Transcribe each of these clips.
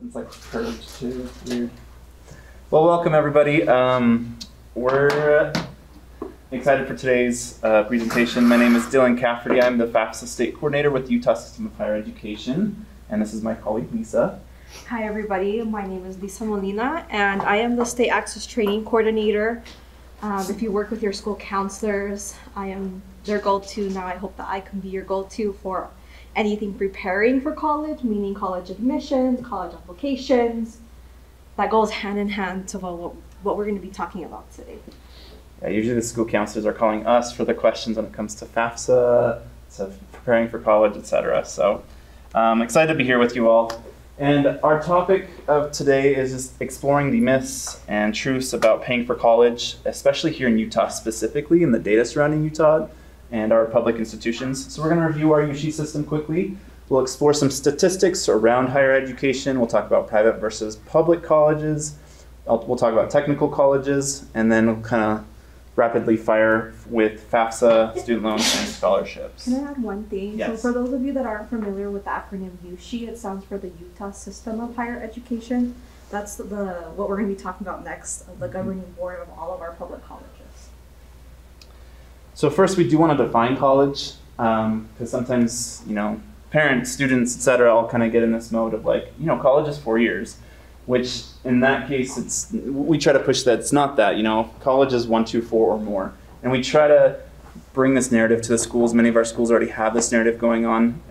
It's like curved too. It's weird. Well, welcome everybody. We're excited for today's presentation. My name is Dylan Cafferty. I'm the FAFSA State Coordinator with the Utah System of Higher Education. And this is my colleague, Lisa. Hi everybody, my name is Lisa Molina and I am the State Access Training Coordinator. If you work with your school counselors, I am their go-to. Now I hope that I can be your go-to for anything preparing for college, meaning college admissions, college applications. That goes hand in hand to what we're going to be talking about today. Yeah, usually the school counselors are calling us for the questions when it comes to FAFSA, to preparing for college, etc. So I'm excited to be here with you all. And our topic of today is just exploring the myths and truths about paying for college, especially here in Utah specifically, and the data surrounding Utah and our public institutions. So we're going to review our USHE system quickly. We'll explore some statistics around higher education. We'll talk about private versus public colleges. We'll talk about technical colleges, and then we'll kind of rapidly fire with FAFSA, student loans, and scholarships. Can I add one thing? Yes. So for those of you that aren't familiar with the acronym USHE, it stands for the Utah System of Higher Education. That's what we're going to be talking about next, the governing board of all of our public colleges. So first, we do want to define college, because sometimes, parents, students, etc., all kind of get in this mode of like, college is 4 years, which in that case, we try to push that it's not that, college is 1, 2, 4 or more. And we try to bring this narrative to the schools. Many of our schools already have this narrative going on,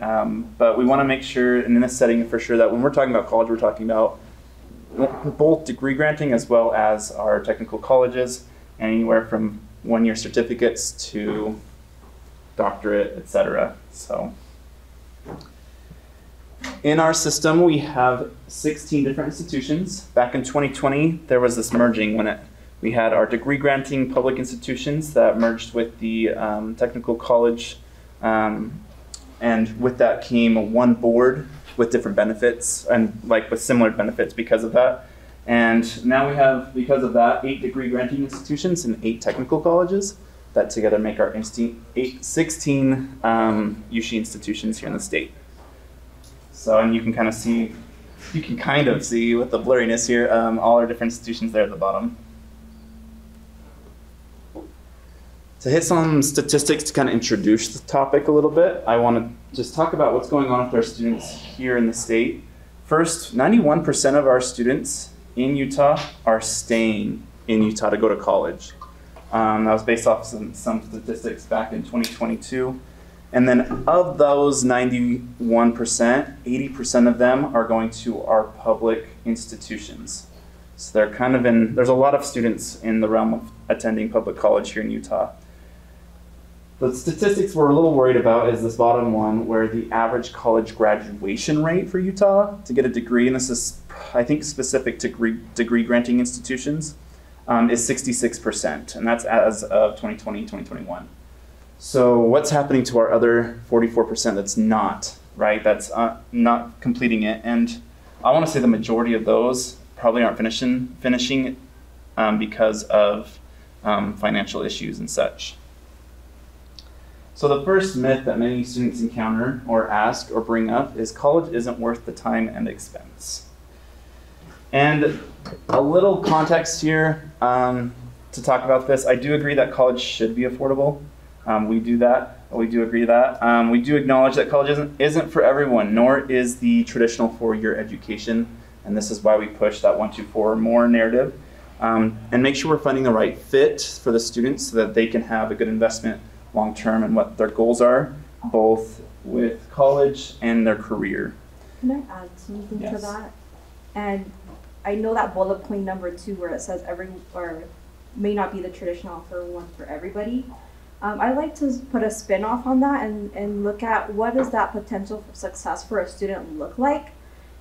but we want to make sure, and in this setting for sure, that when we're talking about college, we're talking about both degree granting as well as our technical colleges, anywhere from 1-year certificates to doctorate, etc. So in our system, we have 16 different institutions. Back in 2020, there was this merging when we had our degree granting public institutions that merged with the technical college. And with that came one board with different benefits and with similar benefits because of that. And now we have, because of that, 8 degree granting institutions and 8 technical colleges that together make our 16 USHE institutions here in the state. So, and you can kind of see with the blurriness here, all our different institutions there at the bottom. To hit some statistics to kind of introduce the topic a little bit, I want to just talk about what's going on with our students here in the state. First, 91% of our students in Utah are staying in Utah to go to college. That was based off some statistics back in 2022. And then of those 91%, 80% of them are going to our public institutions. So they're there's a lot of students in the realm of attending public college here in Utah. The statistics we're a little worried about is this bottom one, where the average college graduation rate for Utah to get a degree, and this is, I think, specific to degree granting institutions, is 66%, and that's as of 2020, 2021. So what's happening to our other 44% that's not, right? That's not completing it. And I want to say the majority of those probably aren't finishing because of financial issues and such. So the first myth that many students encounter or ask or bring up is college isn't worth the time and expense. And a little context here to talk about this. I do agree that college should be affordable. We do that. We do agree that. We do acknowledge that college isn't for everyone, nor is the traditional 4-year education. And this is why we push that 1, 2, 4 or more narrative. And make sure we're finding the right fit for the students so that they can have a good investment long term and what their goals are, both with college and their career. Can I add something Yes. to that? And I know that bullet point number 2 where it says may not be the traditional one for everybody. I like to put a spin off on that and look at what does that potential for success for a student look like.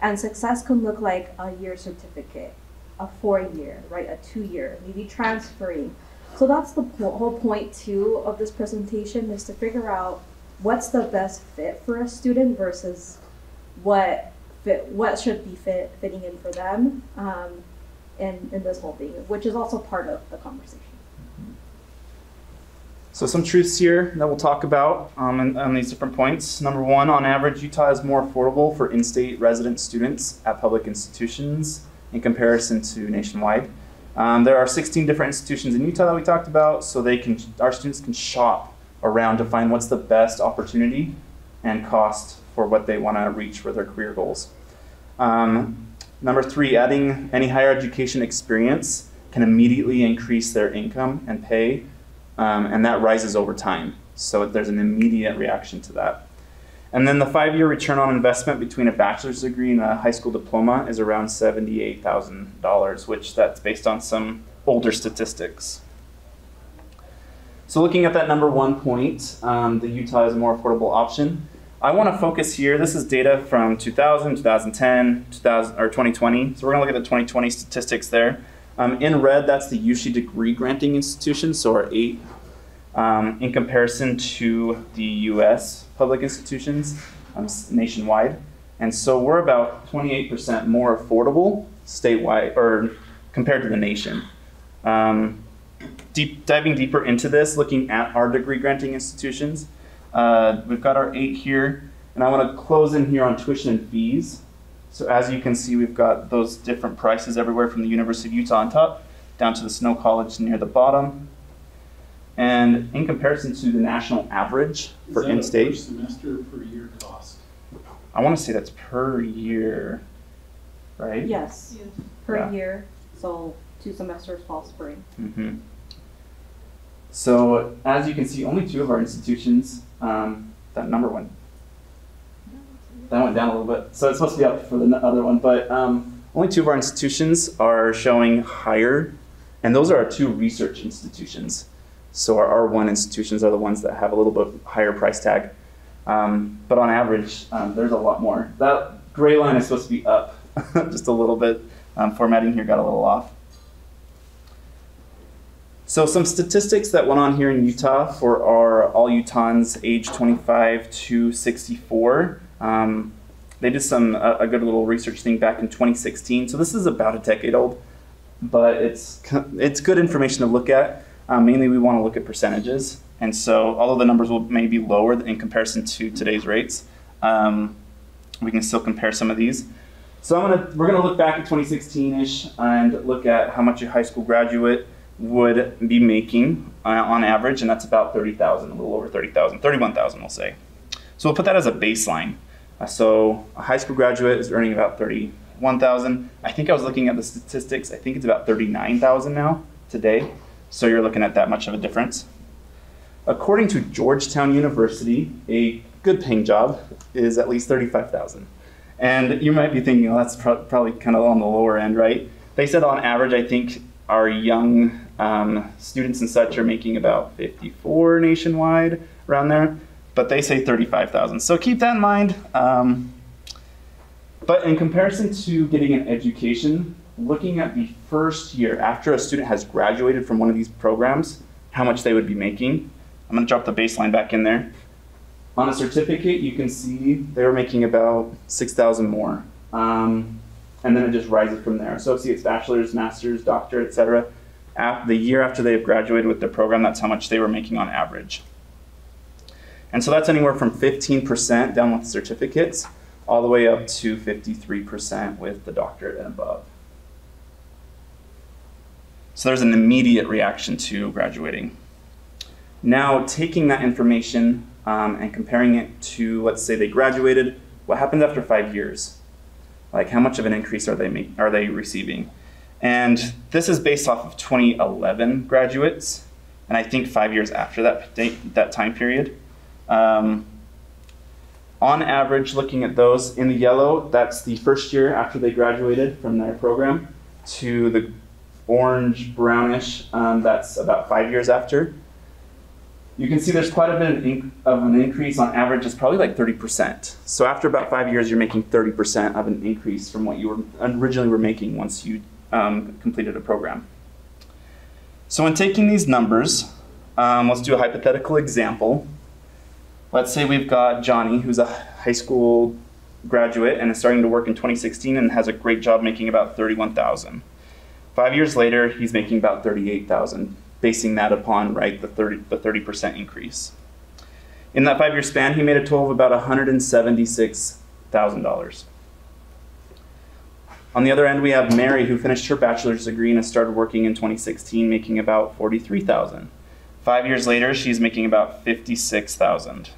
And success can look like a year certificate, a 4-year, right, a 2-year, maybe transferring. So that's the whole point too of this presentation, is to figure out what's the best fit for a student versus what should be fitting in for them in this whole thing, which is also part of the conversation. So some truths here that we'll talk about on these different points. Number one, on average, Utah is more affordable for in-state resident students at public institutions in comparison to nationwide. There are 16 different institutions in Utah that we talked about, so our students can shop around to find what's the best opportunity and cost for what they want to reach for their career goals. Number three, adding any higher education experience can immediately increase their income and pay, and that rises over time. So there's an immediate reaction to that. And then the 5-year return on investment between a bachelor's degree and a high school diploma is around $78,000, which that's based on some older statistics. So looking at that number one point, the Utah is a more affordable option. I want to focus here, this is data from 2000, 2010, 2020. So we're going to look at the 2020 statistics there. In red, that's the UC degree granting institutions, so our 8, in comparison to the US public institutions nationwide. And so we're about 28% more affordable statewide, or compared to the nation. Diving deeper into this, looking at our degree granting institutions, we've got our 8 here, and I want to close in here on tuition and fees. So as you can see, we've got those different prices everywhere from the University of Utah on top down to the Snow College near the bottom. And in comparison to the national average for in-state. Is that a per semester or per year cost? I want to say that's per year, right? Yes, Yes. per year, so 2 semesters, fall, spring. Mm-hmm. So as you can see, only 2 of our institutions, that number went down a little bit. So it's supposed to be up for the other one, but only 2 of our institutions are showing higher, and those are our 2 research institutions. So our R1 institutions are the ones that have a little bit higher price tag. But on average, there's a lot more. That gray line is supposed to be up just a little bit. Formatting here got a little off. So some statistics that went on here in Utah for our all Utahns age 25 to 64. They did a good little research thing back in 2016. So this is about a decade old, but it's good information to look at. Mainly we want to look at percentages. And so although the numbers may be lower in comparison to today's rates, we can still compare some of these. So we're gonna look back at 2016-ish and look at how much a high school graduate would be making on average, and that's about 30,000, a little over 30,000, 31,000 we'll say. So we'll put that as a baseline. So a high school graduate is earning about 31,000. I think I was looking at the statistics, I think it's about 39,000 now today. So you're looking at that much of a difference. According to Georgetown University, a good paying job is at least 35,000. And you might be thinking, well, that's probably kind of on the lower end, right? They said on average, I think our young students and such are making about 54 nationwide, around there, but they say 35,000. So keep that in mind. But in comparison to getting an education, looking at the first year after a student has graduated from one of these programs, how much they would be making. I'm gonna drop the baseline back in there. On a certificate, you can see they're making about 6,000 more. And then it just rises from there. Associates, bachelor's, master's, doctorate, etc. The year after they've graduated with their program, that's how much they were making on average. And so that's anywhere from 15% down with certificates, all the way up to 53% with the doctorate and above. So there's an immediate reaction to graduating. Now, taking that information and comparing it to, let's say they graduated, what happens after 5 years? Like, how much of an increase are they receiving? And this is based off of 2011 graduates, and I think 5 years after that time period. On average, looking at those in the yellow, that's the first year after they graduated from their program, to the orange brownish, that's about 5 years after. You can see there's quite a bit of an increase. On average, it's probably like 30%. So after about 5 years, you're making 30% of an increase from what you originally were making once you completed a program. So when taking these numbers, let's do a hypothetical example. Let's say we've got Johnny, who's a high school graduate and is starting to work in 2016 and has a great job making about 31,000. 5 years later, he's making about 38,000. basing that upon, right, the 30% increase. In that 5-year span, he made a total of about $176,000. On the other end, we have Mary, who finished her bachelor's degree and has started working in 2016, making about $43,000. 5 years later, she's making about $56,000.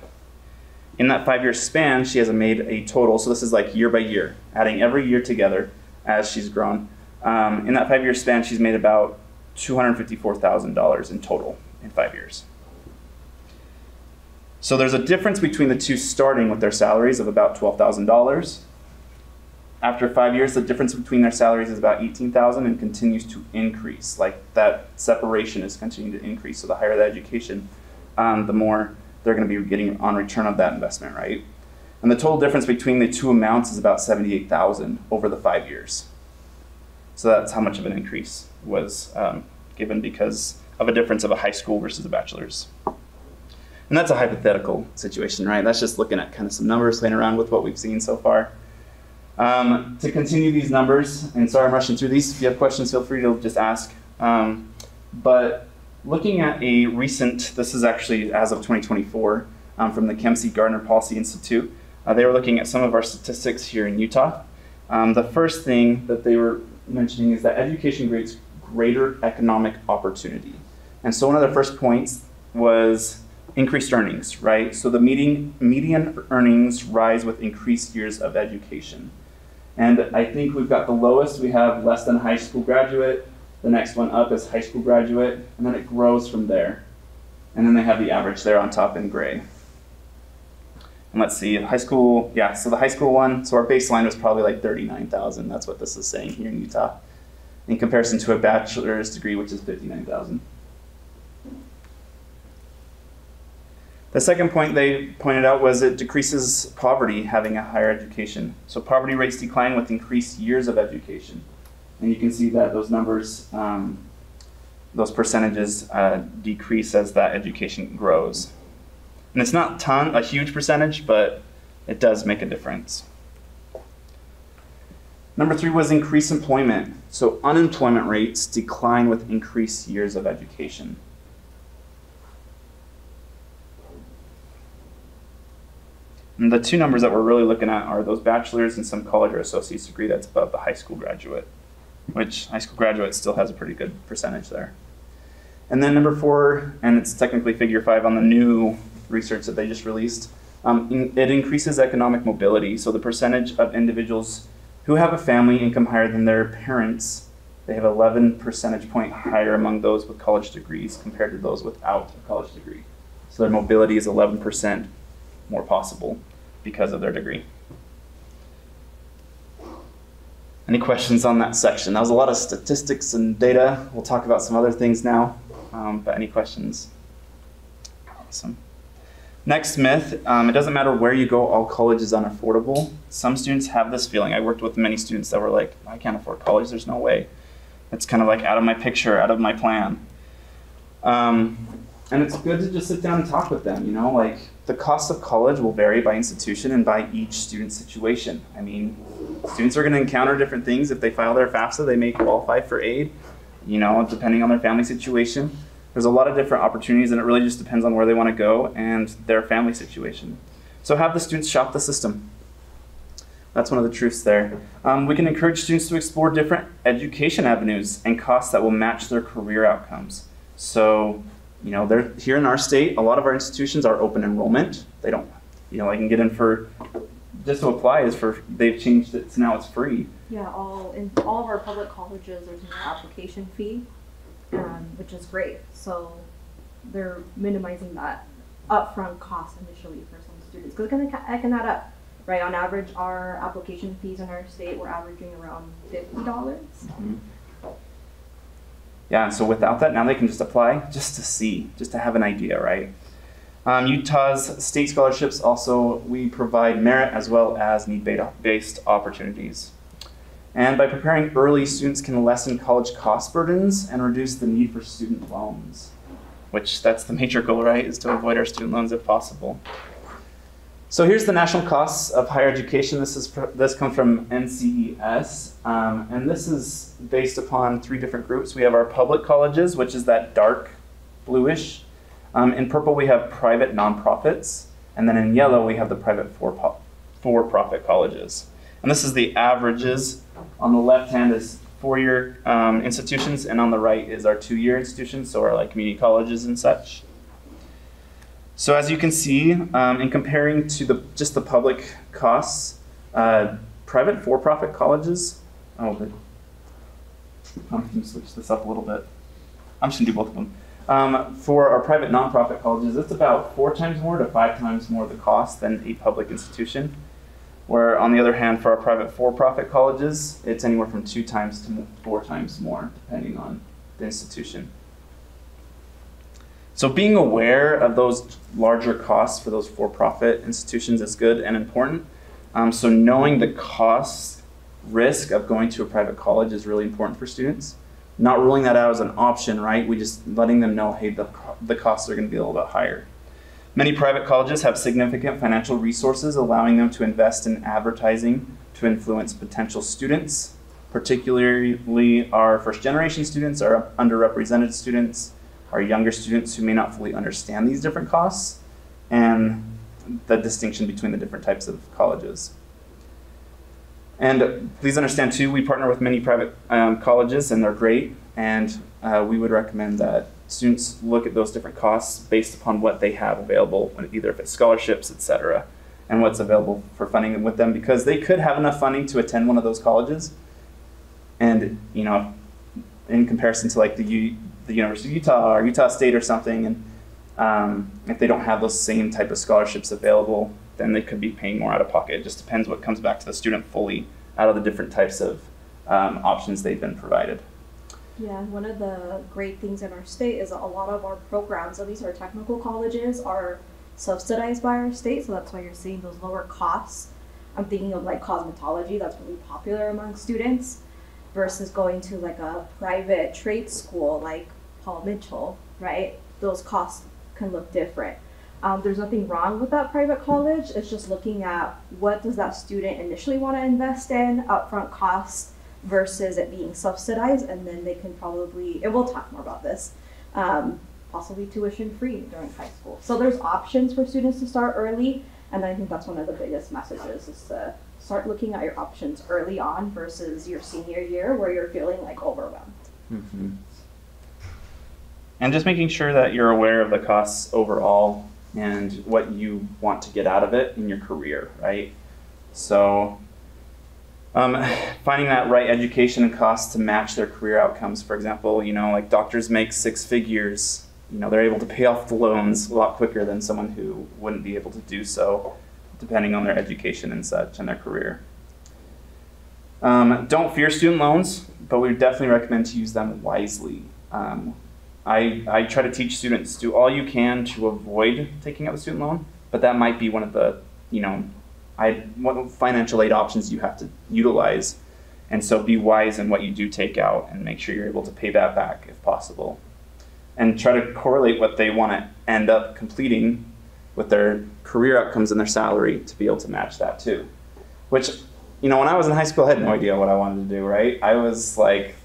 In that 5-year span, she has made a total, so this is like year by year, adding every year together as she's grown. In that 5-year span, she's made about $254,000 in total in 5 years. So there's a difference between the two starting with their salaries of about $12,000. After 5 years, the difference between their salaries is about $18,000 and continues to increase. Like that separation is continuing to increase. So the higher the education, the more they're going to be getting on return of that investment, right? And the total difference between the two amounts is about $78,000 over the 5 years. So that's how much of an increase was given because of a difference of a high school versus a bachelor's. And that's a hypothetical situation, right? That's just looking at kind of some numbers playing around with what we've seen so far. To continue these numbers, and sorry I'm rushing through these, if you have questions, feel free to just ask. But looking at a recent, this is actually as of 2024, from the Kempsey Gardner Policy Institute, they were looking at some of our statistics here in Utah. The first thing that they were mentioning is that education creates greater economic opportunity. And so one of the first points was increased earnings, right? So the median earnings rise with increased years of education. And I think we've got the lowest, we have less than high school graduate, the next one up is high school graduate, and then it grows from there. And then they have the average there on top in gray. And let's see, high school, yeah, so the high school one, so our baseline was probably like 39,000. That's what this is saying here in Utah, in comparison to a bachelor's degree, which is 59,000. The second point they pointed out was it decreases poverty having a higher education. So poverty rates decline with increased years of education. And you can see that those numbers, those percentages decrease as that education grows. And it's not a huge percentage, but it does make a difference. Number 3 was increased employment. So unemployment rates decline with increased years of education. And the two numbers that we're really looking at are those bachelor's and some college or associate's degree that's above the high school graduate, which high school graduate still has a pretty good percentage there. And then number 4, and it's technically figure 5 on the new research that they just released, it increases economic mobility. So the percentage of individuals who have a family income higher than their parents, they have 11 percentage point higher among those with college degrees compared to those without a college degree. So their mobility is 11% more possible because of their degree. Any questions on that section? That was a lot of statistics and data. We'll talk about some other things now, but any questions? Awesome. Next myth, it doesn't matter where you go, all college is unaffordable. Some students have this feeling. I worked with many students that were like, I can't afford college, there's no way. It's kind of like out of my picture, out of my plan. And it's good to just sit down and talk with them, you know, like the cost of college will vary by institution and by each student's situation. I mean, students are going to encounter different things. If they file their FAFSA, they may qualify for aid, you know, depending on their family situation. There's a lot of different opportunities, and it really just depends on where they want to go and their family situation. So have the students shop the system. That's one of the truths there. We can encourage students to explore different education avenues and costs that will match their career outcomes. So, you know, they're here in our state, a lot of our institutions are open enrollment. They don't, you know, I can get in for, just to apply is for, they've changed it, so now it's free. Yeah, in all of our public colleges, there's no application fee, which is great. So they're minimizing that upfront cost initially for some students, because it can add up, right? On average, our application fees in our state, we're averaging around $50. Mm-hmm. Yeah, and so without that, now they can just apply just to see, just to have an idea, right? Utah's state scholarships also, we provide merit as well as need-based opportunities. And by preparing early, students can lessen college cost burdens and reduce the need for student loans, which that's the major goal, right, is to avoid our student loans if possible. So here's the national costs of higher education. This comes from NCES, and this is based upon 3 different groups. We have our public colleges, which is that dark bluish. In purple, we have private nonprofits, and then in yellow, we have the private for-profit colleges. And this is the averages. On the left hand is 4-year institutions, and on the right is our 2-year institutions, so our like community colleges and such. So as you can see, in comparing to just the public costs, private for-profit colleges, I'm going to switch this up a little bit. I'm just going to do both of them. For our private nonprofit colleges, it's about 4 times more to 5 times more the cost than a public institution. Where on the other hand, for our private for-profit colleges, it's anywhere from 2 times to 4 times more, depending on the institution. So being aware of those larger costs for those for-profit institutions is good and important. So knowing the cost risk of going to a private college is really important for students. Not ruling that out as an option, right? We just letting them know, hey, the costs are going to be a little bit higher. Many private colleges have significant financial resources, allowing them to invest in advertising to influence potential students, particularly our first-generation students, our underrepresented students, our younger students who may not fully understand these different costs, and the distinction between the different types of colleges. And please understand too, we partner with many private colleges, and they're great, and we would recommend that students look at those different costs based upon what they have available, either if it's scholarships, etc., and what's available for funding with them, because they could have enough funding to attend one of those colleges, and you know, in comparison to like the University of Utah or Utah State or something, and if they don't have those same type of scholarships available, then they could be paying more out of pocket. It just depends what comes back to the student fully out of the different types of options they've been provided. Yeah, one of the great things in our state is that a lot of our programs, at least our technical colleges, are subsidized by our state, so that's why you're seeing those lower costs. I'm thinking of like cosmetology, that's really popular among students, versus going to like a private trade school like Paul Mitchell, right? Those costs can look different. There's nothing wrong with that private college, it's just looking at what does that student initially want to invest in, upfront costs, versus it being subsidized, and then they can probably, and we'll talk more about this, possibly tuition free during high school. So there's options for students to start early, and I think that's one of the biggest messages, is to start looking at your options early on versus your senior year where you're feeling like overwhelmed. Mm-hmm. And just making sure that you're aware of the costs overall and what you want to get out of it in your career, right? So finding that right education and cost to match their career outcomes. For example, you know, like doctors make 6 figures, you know, they're able to pay off the loans a lot quicker than someone who wouldn't be able to do so, depending on their education and such and their career. Don't fear student loans, but we definitely recommend to use them wisely. I try to teach students, do all you can to avoid taking out a student loan, but that might be one of the, you know, financial aid options you have to utilize. And so be wise in what you do take out and make sure you're able to pay that back if possible. And try to correlate what they want to end up completing with their career outcomes and their salary to be able to match that too. Which, you know, when I was in high school, I had no idea what I wanted to do, right? I was like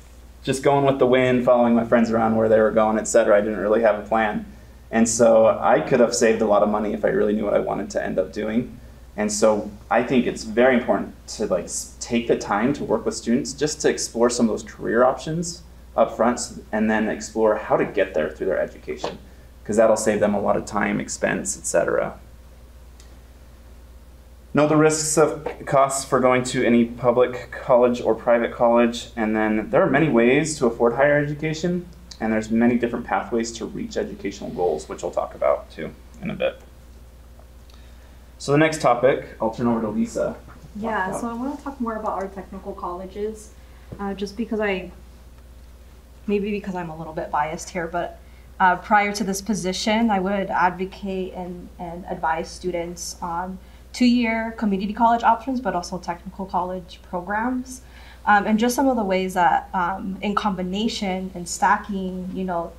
just going with the wind, following my friends around where they were going, etc. I didn't really have a plan. And so I could have saved a lot of money if I really knew what I wanted to end up doing. And so I think it's very important to like take the time to work with students just to explore some of those career options up front, and then explore how to get there through their education, because that'll save them a lot of time, expense, etc. Know the risks of costs for going to any public college or private college, and then there are many ways to afford higher education, and there's many different pathways to reach educational goals, which I'll talk about too in a bit. So the next topic, I'll turn over to Lisa. Yeah, so I want to talk more about our technical colleges, just because maybe because I'm a little bit biased here, but prior to this position, I would advocate and advise students on 2-year community college options, but also technical college programs. And just some of the ways that in combination and stacking, you know,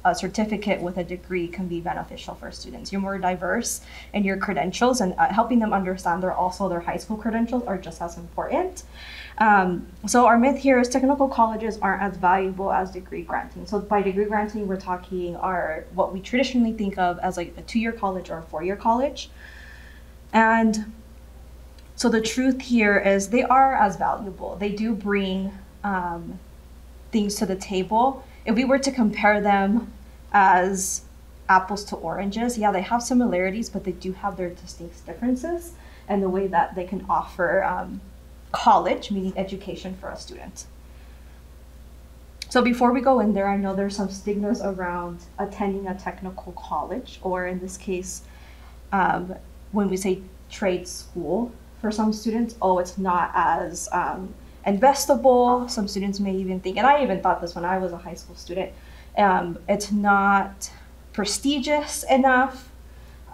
a certificate with a degree can be beneficial for students. You're more diverse in your credentials, and helping them understand their high school credentials are just as important. So our myth here is technical colleges aren't as valuable as degree granting. So by degree granting, we're talking what we traditionally think of as like a 2-year college or a 4-year college. And so the truth here is they are as valuable. They do bring things to the table. If we were to compare them as apples to oranges, yeah, they have similarities, but they do have their distinct differences and the way that they can offer college, meaning education for a student. So before we go in there, I know there's some stigmas around attending a technical college, or in this case, when we say trade school, for some students, it's not as investable. Some students may even think, and I even thought this when I was a high school student, it's not prestigious enough,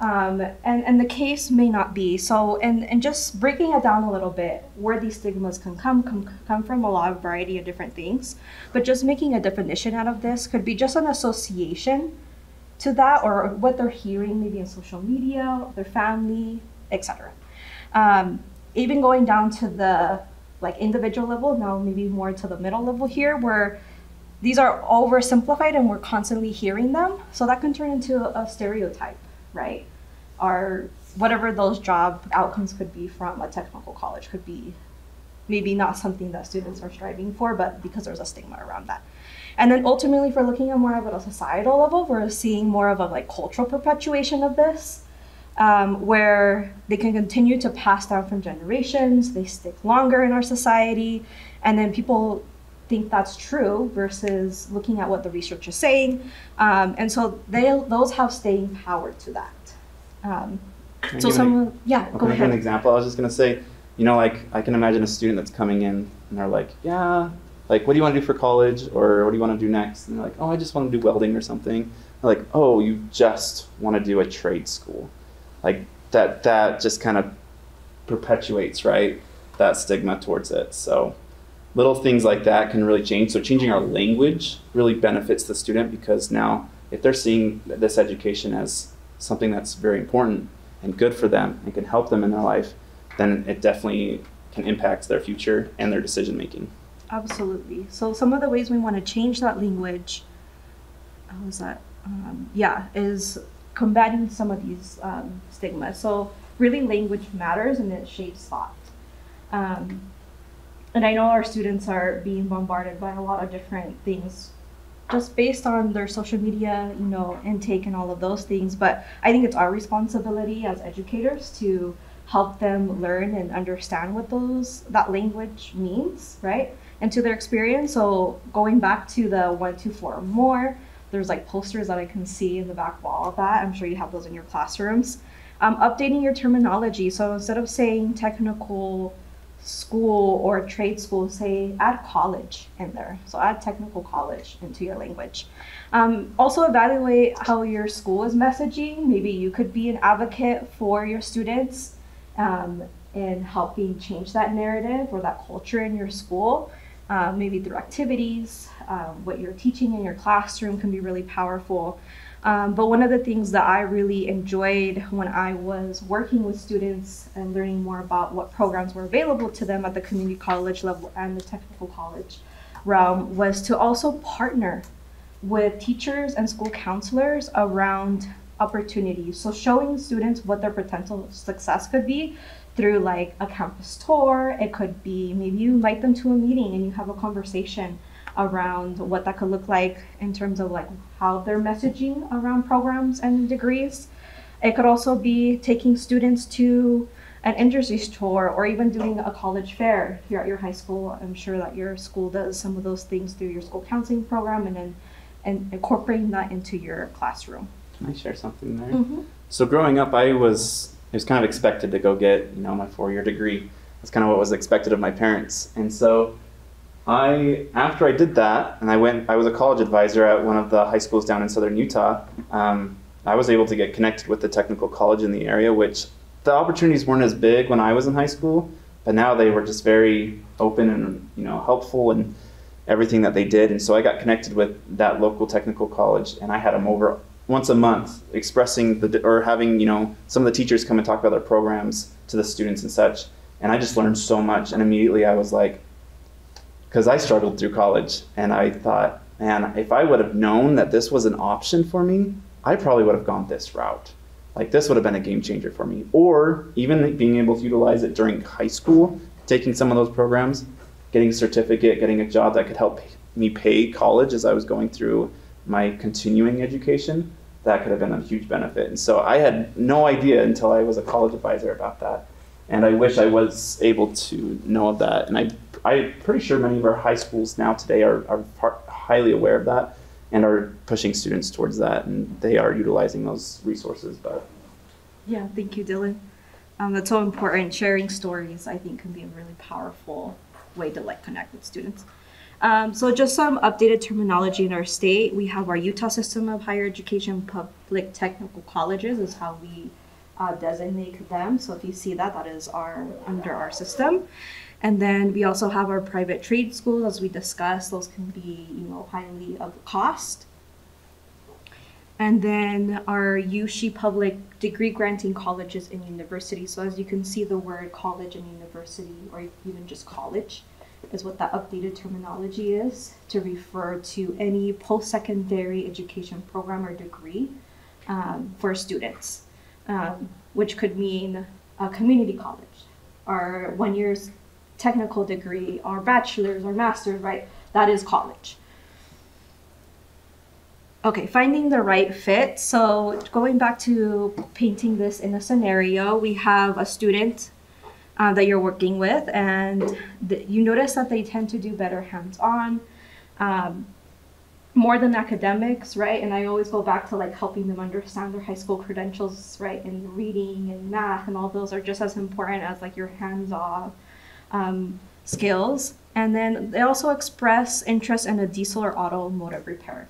and the case may not be. So, and just breaking it down a little bit, where these stigmas can come from, a lot of variety of different things, but just making a definition out of this could be just an association to that, or what they're hearing maybe in social media, their family, etc. Even going down to the individual level, now maybe more to the middle level here, where these are oversimplified and we're constantly hearing them. So that can turn into a stereotype, right? Or whatever those job outcomes could be from a technical college could be maybe not something that students are striving for, but because there's a stigma around that. And then ultimately, if we're looking at more of a societal level, we're seeing more of a cultural perpetuation of this, where they can continue to pass down from generations, they stick longer in our society, and then people think that's true versus looking at what the research is saying. And so those have staying power to that. So go ahead. An example, I was just gonna say, I can imagine a student that's coming in and they're like, yeah, what do you want to do for college, or what do you want to do next? And they're like, oh, I just want to do welding or something. They're like, oh, you just want to do a trade school. That just kind of perpetuates, right, that stigma towards it. So little things like that can really change. So changing our language really benefits the student, because now if they're seeing this education as something that's very important and good for them and can help them in their life, then it definitely can impact their future and their decision making. Absolutely. So some of the ways we want to change that language, is combating some of these stigmas. So really language matters and it shapes thought. And I know our students are being bombarded by a lot of different things just based on their social media, intake and all of those things. But I think it's our responsibility as educators to help them learn and understand what that language means, right? And to their experience. So going back to the 1, 2, 4 or more, there's posters that I can see in the back wall of that. I'm sure you have those in your classrooms. Updating your terminology. So instead of saying technical school or trade school, say add college in there. So add technical college into your language. Also evaluate how your school is messaging. Maybe you could be an advocate for your students in helping change that narrative or that culture in your school. Maybe through activities, what you're teaching in your classroom can be really powerful. But one of the things that I really enjoyed when I was working with students and learning more about what programs were available to them at the community college level and the technical college realm was to also partner with teachers and school counselors around opportunities. So showing students what their potential success could be through a campus tour. It could be maybe you invite them to a meeting and you have a conversation around what that could look like in terms of how they're messaging around programs and degrees. It could also be taking students to an industry tour or even doing a college fair here at your high school. I'm sure that your school does some of those things through your school counseling program, and incorporating that into your classroom. Can I share something there? Mm-hmm. So growing up, it was kind of expected to go get my 4-year degree. That's kind of what was expected of my parents. And so after I did that, and I was a college advisor at one of the high schools down in southern Utah. I was able to get connected with the technical college in the area, which the opportunities weren't as big when I was in high school, but now they were just very open and helpful. And everything that they did. And so I got connected with that local technical college, and I had them over once a month expressing or having, some of the teachers come and talk about their programs to the students and such. And I just learned so much. And immediately I was like, because I struggled through college, and I thought, man, if I would have known that this was an option for me, I probably would have gone this route. Like, this would have been a game changer for me. Or even being able to utilize it during high school, taking some of those programs, getting a certificate, getting a job that could help me pay college as I was going through my continuing education, that could have been a huge benefit. And so I had no idea until I was a college advisor about that. And I wish I was able to know of that. And I'm pretty sure many of our high schools now today are highly aware of that and are pushing students towards that, and they are utilizing those resources. But Yeah, thank you, Dylan. That's so important. Sharing stories, I think, can be a really powerful way to connect with students. So just some updated terminology in our state. We have our Utah System of Higher Education Public Technical Colleges is how we designate them. So if you see that, that is under our system. And then we also have our private trade schools, as we discussed. Those can be, highly of cost. And then our USHE public degree granting colleges and universities. So as you can see, the word college and university, or even just college, is what that updated terminology is to refer to any post-secondary education program or degree for students, which could mean a community college or 1 year's technical degree or bachelor's or master's, right? That is college. Okay, finding the right fit. So going back to painting this in a scenario, we have a student that you're working with, and you notice that they tend to do better hands-on, more than academics, right? And I always go back to helping them understand their high school credentials, right? And reading and math and all those are just as important as your hands-on skills. And then they also express interest in a diesel or automotive repair.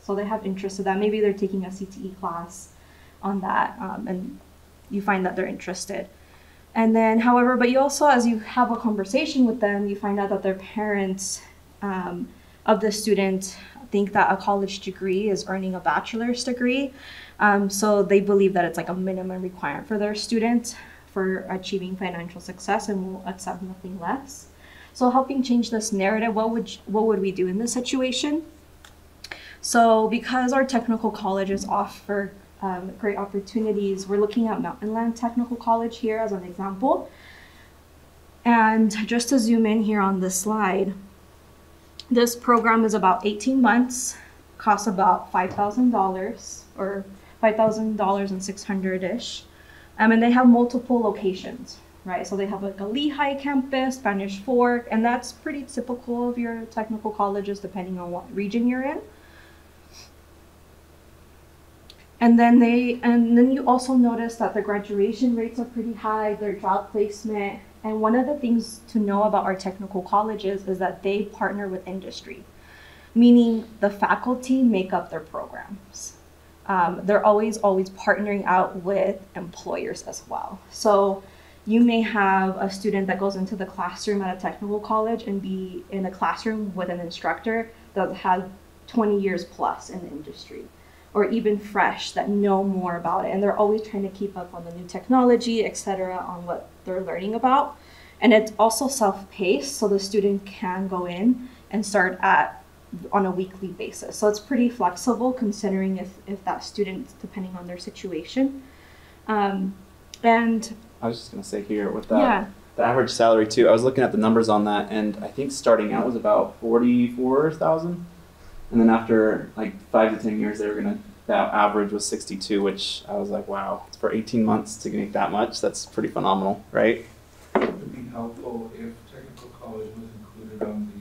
So they have interest in that. Maybe they're taking a CTE class on that, and you find that they're interested. And then, however, but you also, as you have a conversation with them, you find out that their parents of the student think that a college degree is earning a bachelor's degree. So they believe that it's a minimum requirement for their student for achieving financial success and will accept nothing less. So helping change this narrative, what would we do in this situation? So because our technical colleges offer great opportunities, we're looking at Mountain Land Technical College here as an example. And just to zoom in here on this slide, this program is about 18 months, costs about $5,000 or $5,600-ish. And they have multiple locations, right? So they have a Lehigh campus, Spanish Fork, and that's pretty typical of your technical colleges depending on what region you're in. And then you also notice that the graduation rates are pretty high, their job placement. And one of the things to know about our technical colleges is that they partner with industry, meaning the faculty make up their programs. They're always partnering out with employers as well. So you may have a student that goes into the classroom at a technical college and be in a classroom with an instructor that has 20 years plus in the industry, or even fresh that know more about it. And they're always trying to keep up on the new technology, et cetera, on what they're learning about. And it's also self-paced, so the student can go in and start on a weekly basis. So it's pretty flexible considering if that student, depending on their situation. And I was just gonna say here with that, the average salary too, I was looking at the numbers on that, and I think starting out was about 44,000. And then after 5 to 10 years, that average was 62, which I was like, wow, for 18 months to make that much, that's pretty phenomenal, right? It would be helpful if technical college was included on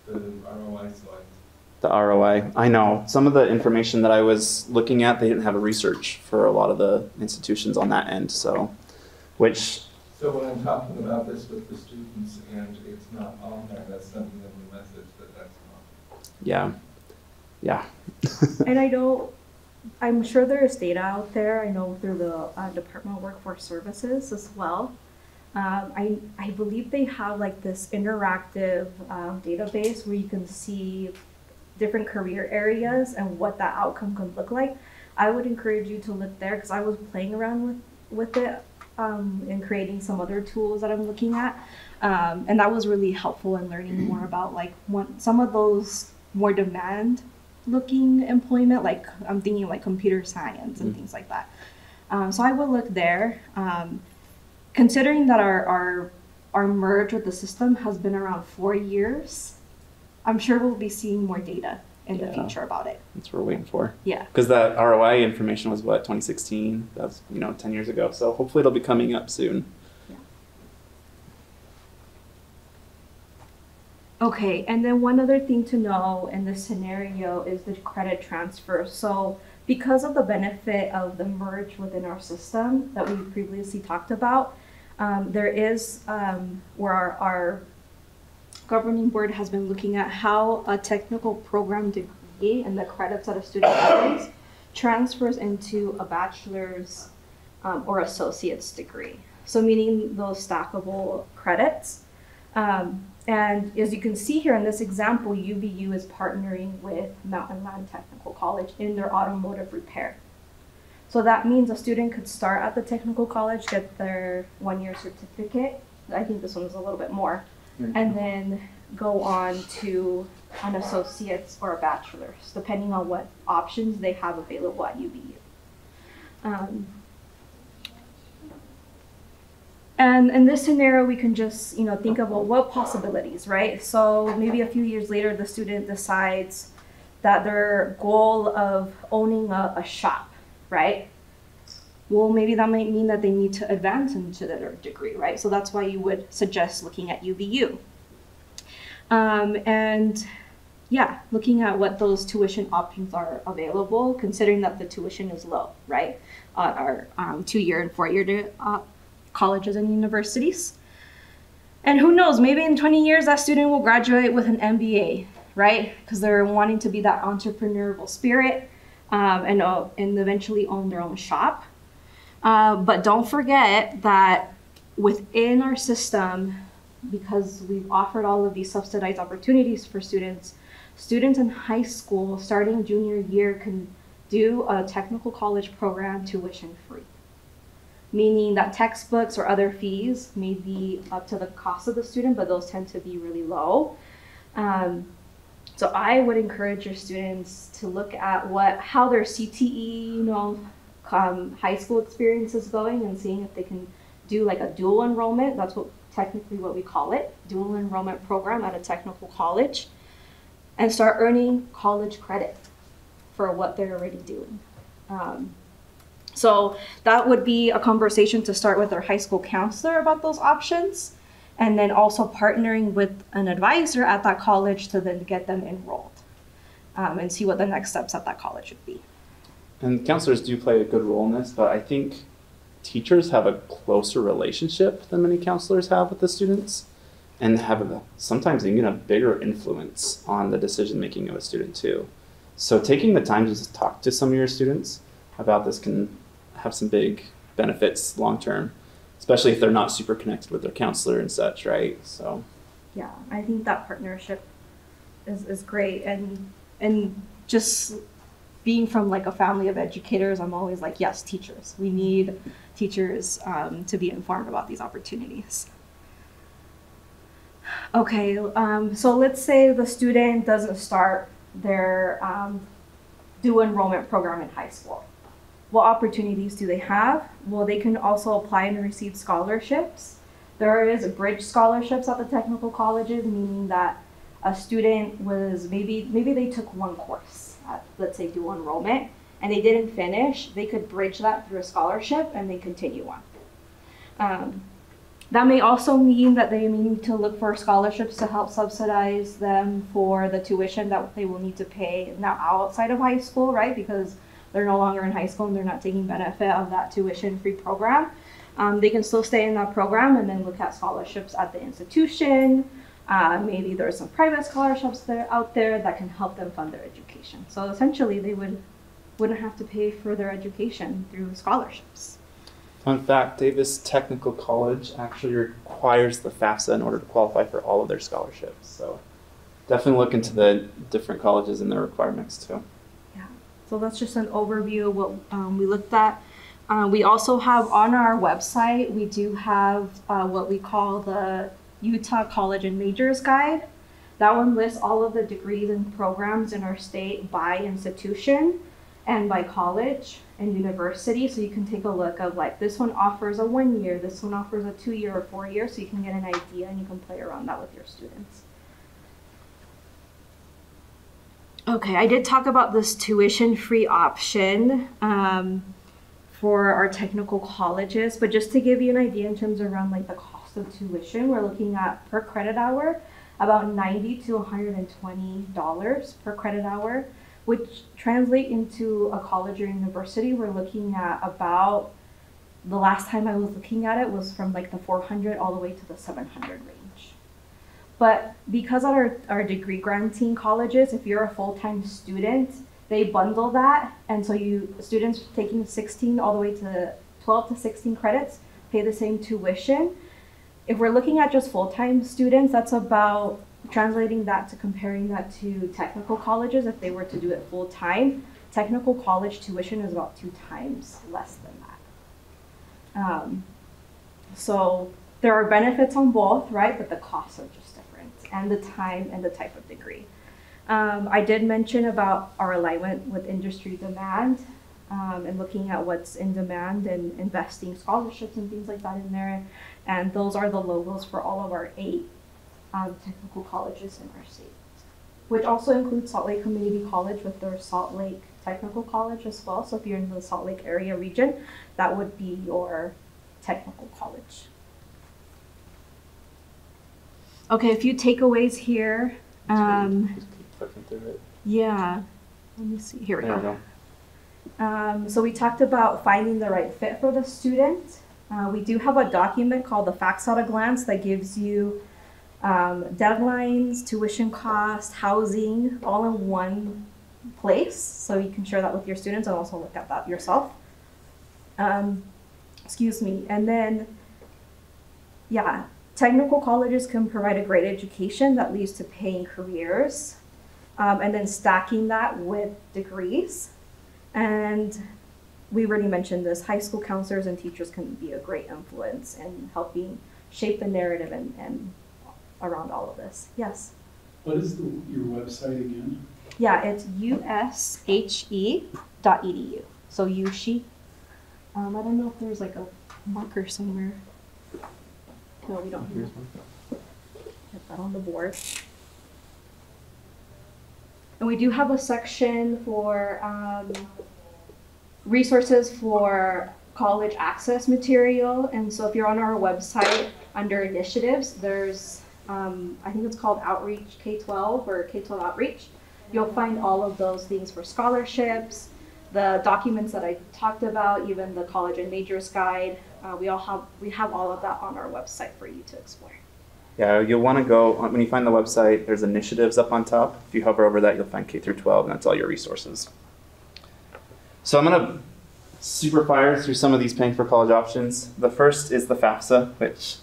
the ROI slide. The ROI, I know. Some of the information that I was looking at, they didn't have a research for a lot of the institutions on that end, so when I'm talking about this with the students and it's not on there, that's something that we message that that's not. Yeah. And I'm sure there's data out there. I know through the Department of Workforce Services as well. I believe they have like this interactive database where you can see different career areas and what that outcome could look like. I would encourage you to look there because I was playing around with it and creating some other tools that I'm looking at. And that was really helpful in learning more about like some of those more demand looking employment, like I'm thinking like computer science and things like that. So I would look there. Considering that our merge with the system has been around 4 years, I'm sure we'll be seeing more data in the future about it. That's what we're waiting for. Yeah. Because that ROI information was what, 2016? That was, 10 years ago. So hopefully it'll be coming up soon. Yeah. Okay, and then one other thing to know in this scenario is the credit transfer. So because of the benefit of the merge within our system that we previously talked about, there is where our governing board has been looking at how a technical program degree and the credits that a student earns transfers into a bachelor's or associate's degree. So meaning those stackable credits. And as you can see here in this example, UVU is partnering with Mountain Land Technical College in their automotive repair. So that means a student could start at the technical college, get their 1-year certificate. I think this one's a little bit more. And then go on to an associate's or a bachelor's, depending on what options they have available at UVU. And in this scenario, we can just think about what possibilities, right? So maybe a few years later, the student decides that their goal of owning a shop, right? Well, maybe that might mean that they need to advance into their degree, right? So that's why you would suggest looking at UVU. And yeah, looking at what those tuition options are available, considering that the tuition is low, right? Our 2-year and 4-year colleges and universities. And who knows, maybe in 20 years, that student will graduate with an MBA, right? Because they're wanting to be that entrepreneurial spirit and eventually own their own shop. But don't forget that within our system, because we've offered all of these subsidized opportunities for students in high school starting junior year can do a technical college program tuition free. Meaning that textbooks or other fees may be up to the cost of the student, but those tend to be really low. So I would encourage your students to look at how their CTE, high school experience is going and seeing if they can do like a dual enrollment. That's technically what we call it, dual enrollment program at a technical college, and start earning college credit for what they're already doing. So that would be a conversation to start with our high school counselor about those options, and then also partnering with an advisor at that college to then get them enrolled and see what the next steps at that college would be. And counselors do play a good role in this, but I think teachers have a closer relationship than many counselors have with the students and have sometimes even a bigger influence on the decision making of a student too. So taking the time to just talk to some of your students about this can have some big benefits long term, especially if they're not super connected with their counselor and such, right? So yeah, I think that partnership is great, and just being from like a family of educators, I'm always like, yes, teachers. We need teachers to be informed about these opportunities. Okay, so let's say the student doesn't start their dual enrollment program in high school. What opportunities do they have? Well, they can also apply and receive scholarships. There is bridge scholarships at the technical colleges, meaning that a student was maybe they took one course at, let's say, dual enrollment, and they didn't finish. They could bridge that through a scholarship and then continue on. That may also mean that they may need to look for scholarships to help subsidize them for the tuition that they will need to pay now outside of high school, right? Because they're no longer in high school and they're not taking benefit of that tuition-free program. They can still stay in that program and then look at scholarships at the institution. Maybe there's some private scholarships out there that can help them fund their education. So essentially, they wouldn't have to pay for their education through scholarships. Fun fact, Davis Technical College actually requires the FAFSA in order to qualify for all of their scholarships. So definitely look into the different colleges and their requirements too. Yeah, so that's just an overview of what we looked at. We also have on our website, we do have what we call the Utah College and Majors Guide. That one lists all of the degrees and programs in our state by institution and by college and university. So you can take a look of like, this one offers a 1 year, this one offers a 2 year or 4 year, so you can get an idea and you can play around that with your students. Okay, I did talk about this tuition-free option for our technical colleges, but just to give you an idea in terms of around like the cost of tuition, we're looking at per credit hour about $90 to $120 per credit hour, which translate into a college or university. We're looking at about, the last time I was looking at it was from like the 400 all the way to the 700 range. But because our degree granting colleges, if you're a full-time student, they bundle that. And so students taking 16 all the way to 12 to 16 credits pay the same tuition. If we're looking at just full-time students, that's about, translating that to comparing that to technical colleges, if they were to do it full-time, technical college tuition is about 2 times less than that. So there are benefits on both, right? But the costs are just different, and the time and the type of degree. I did mention about our alignment with industry demand and looking at what's in demand and investing scholarships and things like that in there. And those are the logos for all of our 8 technical colleges in our state, which also includes Salt Lake Community College with their Salt Lake Technical College as well. So if you're in the Salt Lake area region, that would be your technical college. Okay, a few takeaways here. Just keep clicking through it. Yeah, let me see, here we There go. we go. So we talked about finding the right fit for the student. We do have a document called the Facts at a Glance that gives you deadlines, tuition cost, housing, all in one place. So you can share that with your students and also look at that yourself. Excuse me. And then, yeah, technical colleges can provide a great education that leads to paying careers. And then stacking that with degrees. And we already mentioned this, high school counselors and teachers can be a great influence in helping shape the narrative and around all of this. Yes? What is your website again? Yeah, it's ushe.edu. So USHE. I don't know if there's like a marker somewhere. No, we don't Here's have one. Get that on the board. And we do have a section for resources for college access material. And so if you're on our website under initiatives, there's, I think it's called Outreach K-12 or K-12 Outreach. You'll find all of those things for scholarships, the documents that I talked about, even the college and majors guide. We have all of that on our website for you to explore. Yeah, you'll want to go, when you find the website, there's initiatives up on top. If you hover over that, you'll find K through 12, and that's all your resources. So I'm going to super fire through some of these paying for college options. The first is the FAFSA, which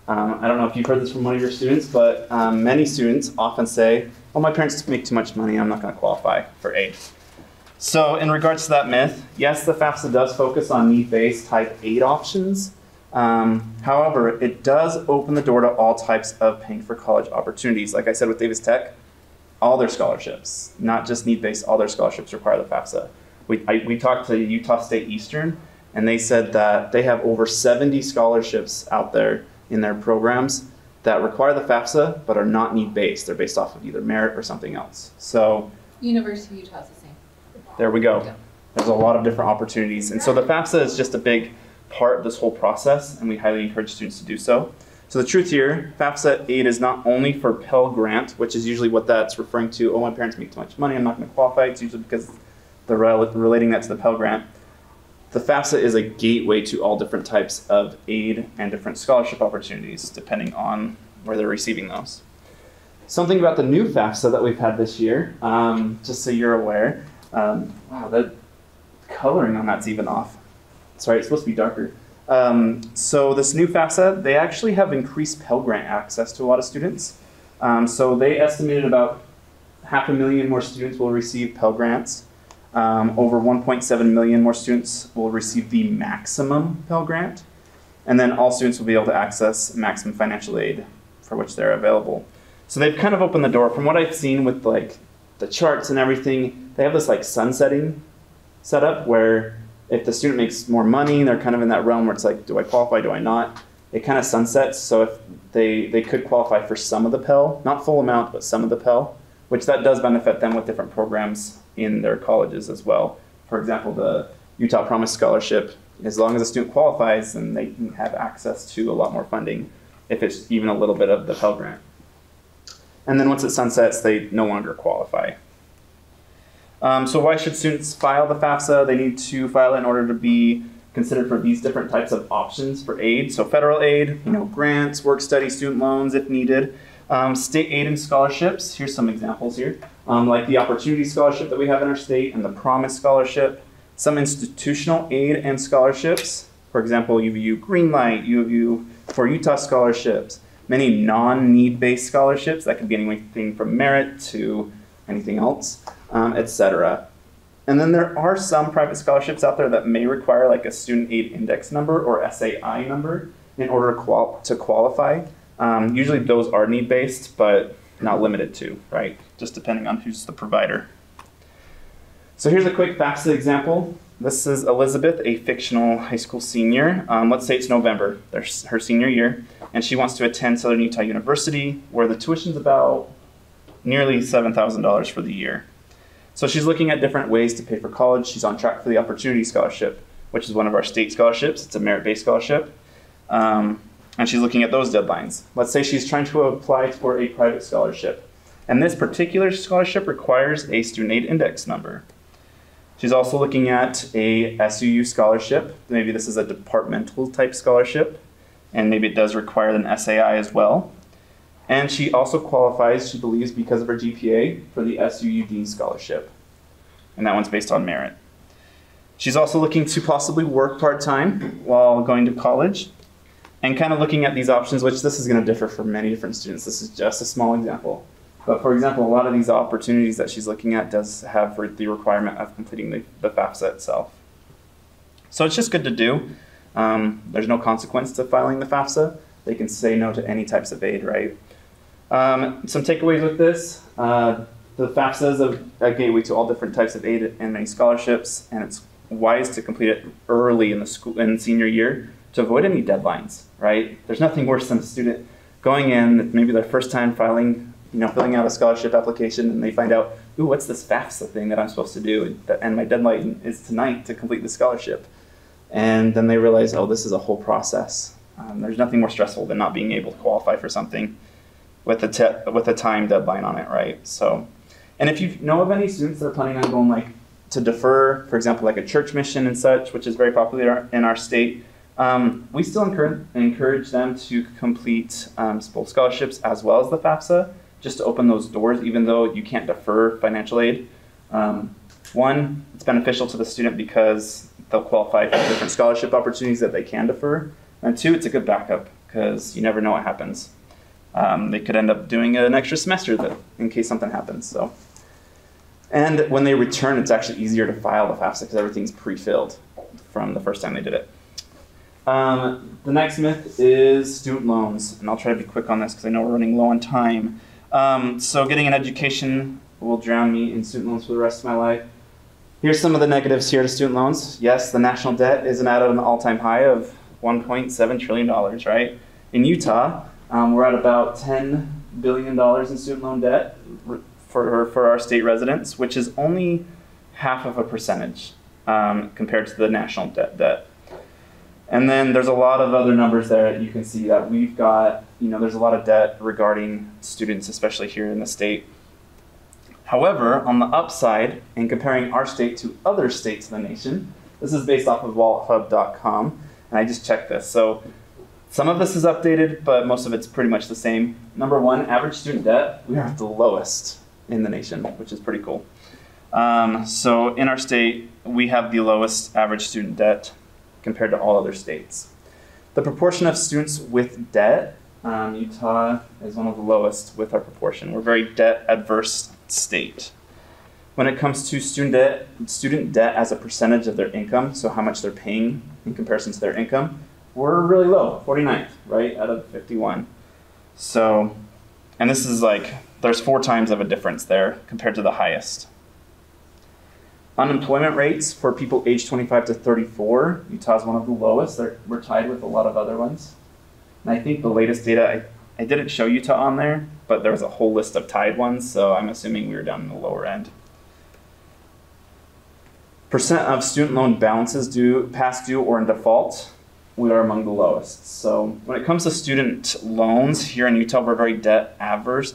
I don't know if you've heard this from one of your students, but many students often say, well, my parents make too much money, I'm not going to qualify for aid. So in regards to that myth, yes, the FAFSA does focus on need-based type aid options. However, it does open the door to all types of paying for college opportunities. Like I said with Davis Tech, all their scholarships, not just need-based, all their scholarships require the FAFSA. We talked to Utah State Eastern, and they said that they have over 70 scholarships out there in their programs that require the FAFSA, but are not need-based. They're based off of either merit or something else. So University of Utah is the same. there we go. There's a lot of different opportunities. And so the FAFSA is just a big part of this whole process, and we highly encourage students to do so. So the truth here, FAFSA aid is not only for Pell Grant, which is usually what that's referring to. Oh, my parents make too much money, I'm not going to qualify. It's usually because they're relating that to the Pell Grant. The FAFSA is a gateway to all different types of aid and different scholarship opportunities, depending on where they're receiving those. Something about the new FAFSA that we've had this year, just so you're aware. Wow, the coloring on that's even off. Sorry, it's supposed to be darker. So this new FAFSA, they actually have increased Pell Grant access to a lot of students. So they estimated about 500,000 more students will receive Pell Grants. Over 1.7 million more students will receive the maximum Pell Grant. And then all students will be able to access maximum financial aid for which they're available. So they've kind of opened the door. From what I've seen with like the charts and everything, they have this like sunsetting setup where if the student makes more money, they're kind of in that realm where it's like, do I qualify, do I not? It kind of sunsets, so if they could qualify for some of the Pell, not full amount, but some of the Pell, which that does benefit them with different programs in their colleges as well. For example, the Utah Promise Scholarship, as long as a student qualifies, then they can have access to a lot more funding if it's even a little bit of the Pell Grant. And then once it sunsets, they no longer qualify. So why should students file the FAFSA? They need to file it in order to be considered for these different types of options for aid. So federal aid, grants, work study, student loans if needed. State aid and scholarships, here's some examples here. Like the Opportunity Scholarship that we have in our state and the Promise Scholarship. Some institutional aid and scholarships. For example, UVU Greenlight, UVU for Utah scholarships. Many non-need-based scholarships, that could be anything from merit to anything else, etc. And then there are some private scholarships out there that may require like a student aid index number or SAI number in order to qualify. Usually those are need-based, but not limited to, right? Just depending on who's the provider. So here's a quick FAFSA example. This is Elizabeth, a fictional high school senior. Let's say it's November, her senior year, and she wants to attend Southern Utah University, where the tuition's about nearly $7,000 for the year. So she's looking at different ways to pay for college. She's on track for the Opportunity Scholarship, which is one of our state scholarships. It's a merit-based scholarship. And she's looking at those deadlines. Let's say she's trying to apply for a private scholarship. And this particular scholarship requires a student aid index number. She's also looking at a SUU scholarship. Maybe this is a departmental type scholarship, and maybe it does require an SAI as well. And she also qualifies, she believes, because of her GPA for the SUU Dean Scholarship. And that one's based on merit. She's also looking to possibly work part-time while going to college, and kind of looking at these options, which this is going to differ for many different students. This is just a small example. But for example, a lot of these opportunities that she's looking at does have the requirement of completing the FAFSA itself. So it's just good to do. There's no consequence to filing the FAFSA. They can say no to any types of aid, right? Some takeaways with this. The FAFSA is a gateway to all different types of aid and many scholarships, and it's wise to complete it early in senior year to avoid any deadlines, right? There's nothing worse than a student going in, maybe their first time filling out a scholarship application, and they find out, ooh, what's this FAFSA thing that I'm supposed to do? And my deadline is tonight to complete the scholarship. And then they realize, oh, this is a whole process. There's nothing more stressful than not being able to qualify for something with a time deadline on it, right? So, and if you know of any students that are planning on going to defer, for example, like a church mission and such, which is very popular in our state, we still encourage them to complete both scholarships as well as the FAFSA, just to open those doors, even though you can't defer financial aid. One, it's beneficial to the student because they'll qualify for different scholarship opportunities that they can defer. And two, it's a good backup because you never know what happens. They could end up doing an extra semester in case something happens. So, and when they return, it's actually easier to file the FAFSA because everything's pre-filled from the first time they did it. The next myth is student loans, and I'll try to be quick on this because I know we're running low on time. So getting an education will drown me in student loans for the rest of my life. Here's some of the negatives here to student loans. Yes, the national debt is at an all-time high of $1.7 trillion, right? In Utah, we're at about $10 billion in student loan debt for our state residents, which is only 0.5% compared to the national debt. And then there's a lot of other numbers there that you can see that we've got, there's a lot of debt regarding students, especially here in the state. However, on the upside, in comparing our state to other states in the nation, this is based off of wallethub.com, and I just checked this. So some of this is updated, but most of it's pretty much the same. Number one, average student debt, we are the lowest in the nation, which is pretty cool. So in our state, we have the lowest average student debt compared to all other states. The proportion of students with debt, Utah is one of the lowest with our proportion. We're a very debt adverse state. When it comes to student debt as a percentage of their income, so how much they're paying in comparison to their income, we're really low, 49th, right, out of 51. So, and this is like, there's 4 times of a difference there compared to the highest. Unemployment rates for people aged 25 to 34, Utah is one of the lowest. We're tied with a lot of other ones. And I think the latest data, I didn't show Utah on there, but there was a whole list of tied ones, so I'm assuming we were down in the lower end. Percent of student loan balances past due or in default, we are among the lowest. So when it comes to student loans here in Utah, we're very debt adverse,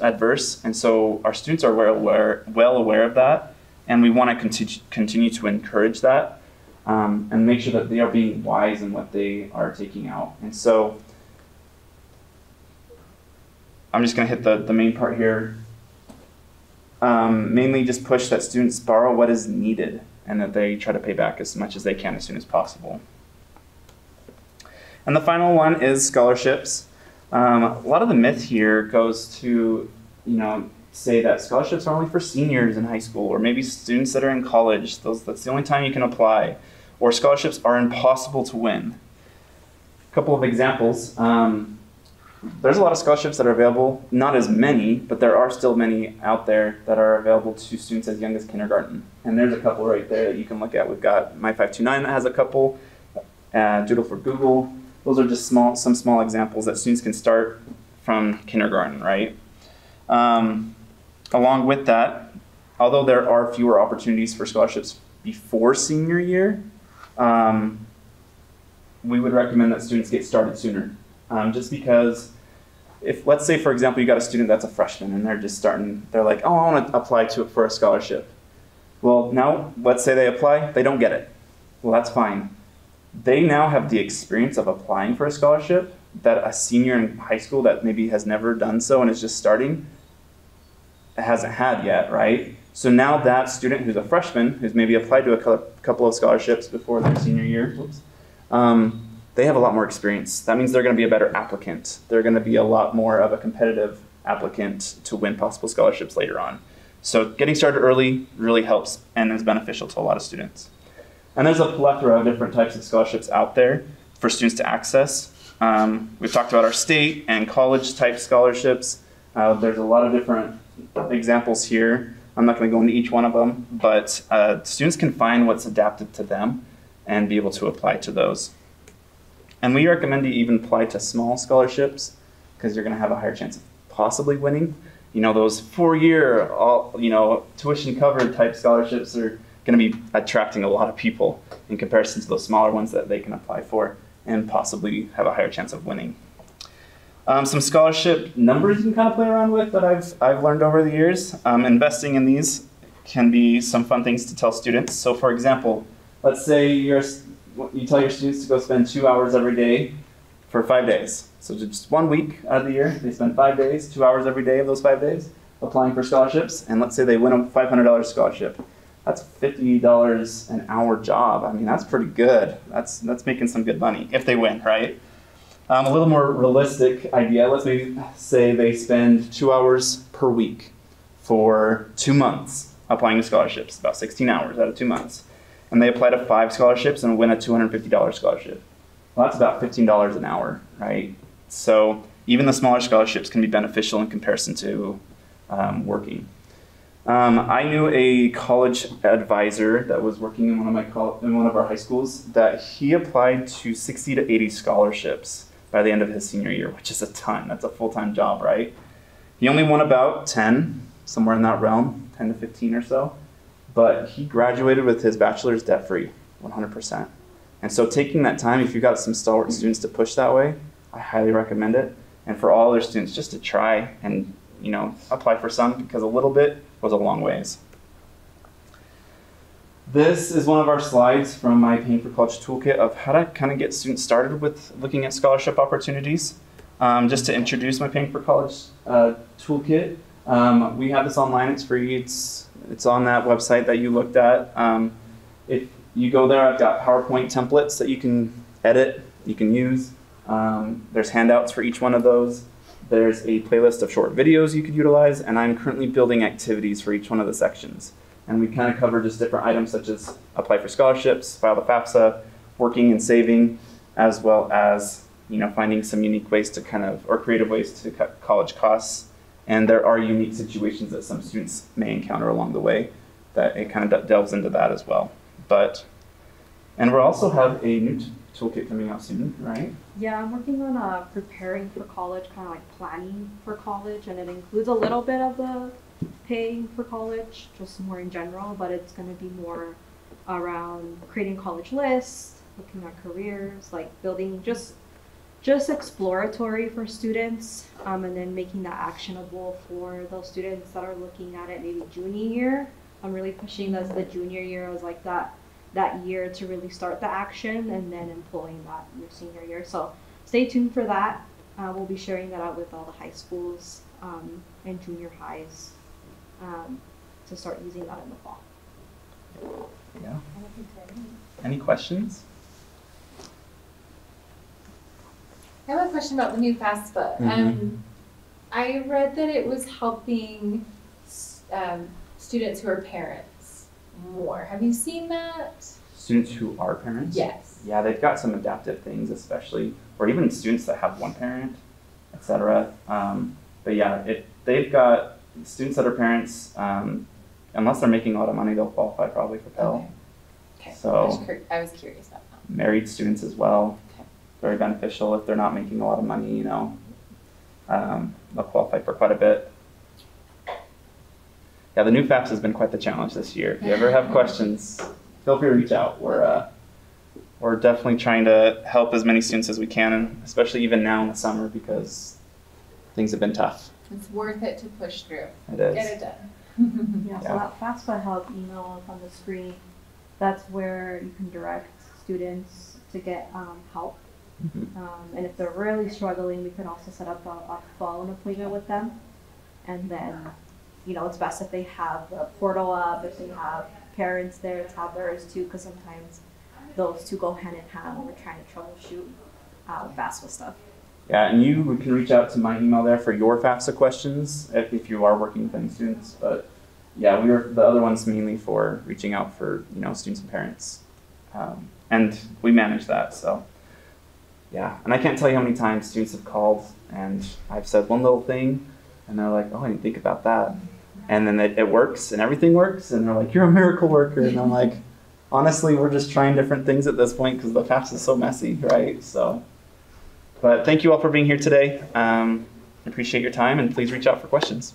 and so our students are well aware of that, and we want to continue to encourage that and make sure that they are being wise in what they are taking out. And so I'm just going to hit the main part here. Mainly just push that students borrow what is needed and that they try to pay back as much as they can as soon as possible. And the final one is scholarships. A lot of the myth here goes to, say that scholarships are only for seniors in high school, or maybe students that are in college. That's the only time you can apply. Or scholarships are impossible to win. A couple of examples. There's a lot of scholarships that are available, not as many, but there are still many out there that are available to students as young as kindergarten. And there's a couple right there that you can look at. We've got My 529 that has a couple, Doodle for Google. Those are just some small examples that students can start from kindergarten, right? Along with that, although there are fewer opportunities for scholarships before senior year, we would recommend that students get started sooner. Just because if, let's say, for example, you got a student that's a freshman and they're just starting, they're like, oh, I want to apply for a scholarship. Well, now, let's say they apply, they don't get it. Well, that's fine. They now have the experience of applying for a scholarship that a senior in high school that maybe has never done so and is just starting hasn't had yet, right? So now that student who's a freshman, who's maybe applied to a couple of scholarships before their senior year, they have a lot more experience. That means they're going to be a better applicant. They're going to be a lot more of a competitive applicant to win possible scholarships later on. So getting started early really helps and is beneficial to a lot of students. And there's a plethora of different types of scholarships out there for students to access. We've talked about our state and college type scholarships. There's a lot of different examples here. I'm not going to go into each one of them, but students can find what's adapted to them and be able to apply to those. And we recommend you even apply to small scholarships because you're going to have a higher chance of possibly winning. Those 4-year, tuition covered type scholarships are going to be attracting a lot of people in comparison to those smaller ones that they can apply for and possibly have a higher chance of winning. Some scholarship numbers you can kind of play around with that I've learned over the years. Investing in these can be some fun things to tell students. So for example, let's say you tell your students to go spend 2 hours every day for 5 days. So just 1 week out of the year, they spend 5 days, 2 hours every day of those 5 days, applying for scholarships. And let's say they win a $500 scholarship. That's $50 an hour job. I mean, that's pretty good. That's making some good money if they win, right? A little more realistic idea, let's maybe say they spend 2 hours per week for 2 months applying to scholarships, about 16 hours out of 2 months. And they apply to 5 scholarships and win a $250 scholarship. Well, that's about $15 an hour, right? So even the smaller scholarships can be beneficial in comparison to working. I knew a college advisor that was working in one of our high schools that he applied to 60 to 80 scholarships by the end of his senior year, which is a ton. That's a full-time job, right? He only won about 10, somewhere in that realm, 10 to 15 or so. But he graduated with his bachelor's debt-free, 100%. And so taking that time, if you've got some stalwart students to push that way, I highly recommend it. And for all other students, just to try and apply for some, because a little bit goes a long ways. This is one of our slides from my Paying for College toolkit of how to kind of get students started with looking at scholarship opportunities. Just to introduce my Paying for College toolkit, we have this online, it's free, it's on that website that you looked at. If you go there, I've got PowerPoint templates that you can edit, you can use. There's handouts for each one of those. There's a playlist of short videos you could utilize, and I'm currently building activities for each one of the sections. And we kind of cover just different items such as apply for scholarships, file the FAFSA, working and saving, as well as finding some unique ways to or creative ways to cut college costs. And there are unique situations that some students may encounter along the way that it kind of delves into that as well. And we also have a new toolkit coming out soon, right? Yeah, I'm working on preparing for college, kind of like planning for college, and it includes a little bit of the paying for college, just more in general, but it's going to be more around creating college lists, looking at careers, like building just exploratory for students, and then making that actionable for those students that are looking at it maybe junior year. I'm really pushing the junior year as like that year to really start the action, and then employing that your senior year. So stay tuned for that. We'll be sharing that out with all the high schools and junior highs to start using that in the fall. Yeah. Any questions? I have a question about the new FAFSA. Mm-hmm. I read that it was helping students who are parents more. Have you seen that? Students who are parents? Yes. Yeah, they've got some adaptive things, especially, or even students that have one parent, etc. But yeah, they've got students that are parents, unless they're making a lot of money, they'll qualify probably for Pell. Okay. So I was curious about that. married students as well, Okay. very beneficial if they're not making a lot of money, they'll qualify for quite a bit. Yeah, the new FAFSA has been quite the challenge this year. If you ever have questions, feel free to reach out. We're definitely trying to help as many students as we can, and especially even now in the summer because things have been tough. It's worth it to push through. It is. Get it done. Yeah, so that FAFSA help email is on the screen. That's where you can direct students to get help. Mm-hmm. And if they're really struggling, we can also set up a phone appointment with them. And then, it's best if they have the portal up, if they have parents there to have theirs too, because sometimes those two go hand in hand when we're trying to troubleshoot FAFSA stuff. Yeah, and you can reach out to my email there for your FAFSA questions if you are working with any students. But yeah, the other one's mainly for reaching out for students and parents, and we manage that. So yeah, and I can't tell you how many times students have called and I've said one little thing, and they're like, "Oh, I didn't think about that," and then it works and everything works, and they're like, "You're a miracle worker," and I'm like, honestly, we're just trying different things at this point because the FAFSA is so messy, right? So. But thank you all for being here today. Appreciate your time, and please reach out for questions.